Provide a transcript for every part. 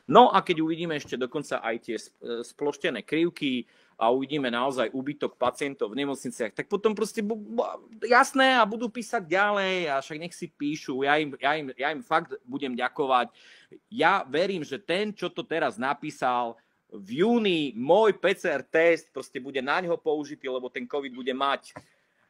No a keď uvidíme ešte dokonca aj tie sploštené krivky a uvidíme naozaj úbytok pacientov v nemocniciach, tak potom proste jasné a budú písať ďalej a však nech si píšu. Ja im fakt budem ďakovať. Ja verím, že ten, čo to teraz napísal, v júni môj PCR test proste bude na ňo použitý, lebo ten COVID bude mať.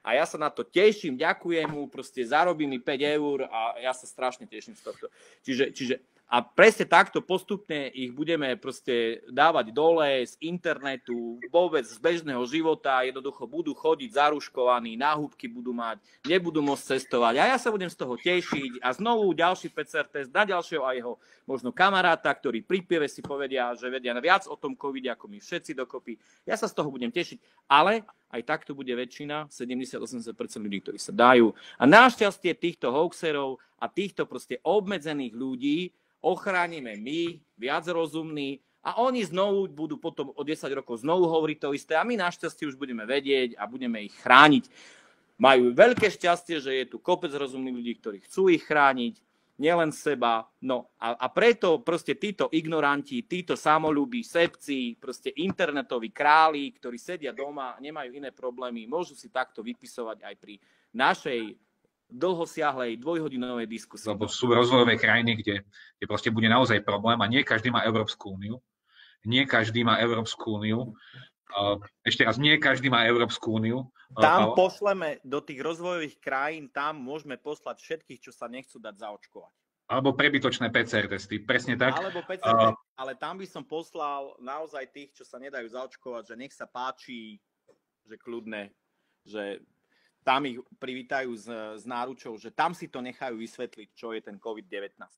A ja sa na to teším, ďakujem mu, proste zarobí mi 5 eur a ja sa strašne teším z tohto. Čiže a presne takto postupne ich budeme proste dávať dole z internetu, vôbec z bežného života, jednoducho budú chodiť zaruškovaní, náhubky budú mať, nebudú môcť cestovať. A ja sa budem z toho tešiť a znovu ďalší PCR test na ďalšieho a jeho možno kamaráta, ktorí pri pive si povedia, že vedia viac o tom COVID ako my všetci dokopy. Ja sa z toho budem tešiť, ale aj takto bude väčšina, 70-80% ľudí, ktorí sa dajú. A našťastie týchto hoaxerov a týchto proste obmedzených ľudí ochránime my, viac rozumní, a oni znovu budú potom o 10 rokov znovu hovoriť to isté a my našťastie už budeme vedieť a budeme ich chrániť. Majú veľké šťastie, že je tu kopec rozumných ľudí, ktorí chcú ich chrániť, nielen seba. No a preto proste títo ignoranti, títo samolúbi, sebci, proste internetoví králi, ktorí sedia doma, nemajú iné problémy, môžu si takto vypisovať aj pri našej dlhosiahlej dvojhodinovej diskusie. Lebo sú rozvojové krajiny, kde proste bude naozaj problém a nie každý má Európsku úniu. Nie každý má Európsku úniu. Ešte raz, nie každý má Európsku úniu. Tam pošleme do tých rozvojových krajín, tam môžeme poslať všetkých, čo sa nechcú dať zaočkovať. Alebo prebytočné PCR testy, presne tak. Alebo PCR, ale tam by som poslal naozaj tých, čo sa nedajú zaočkovať, že nech sa páči, že kľudne, že tam ich privítajú s náručou, že tam si to nechajú vysvetliť, čo je ten COVID-19.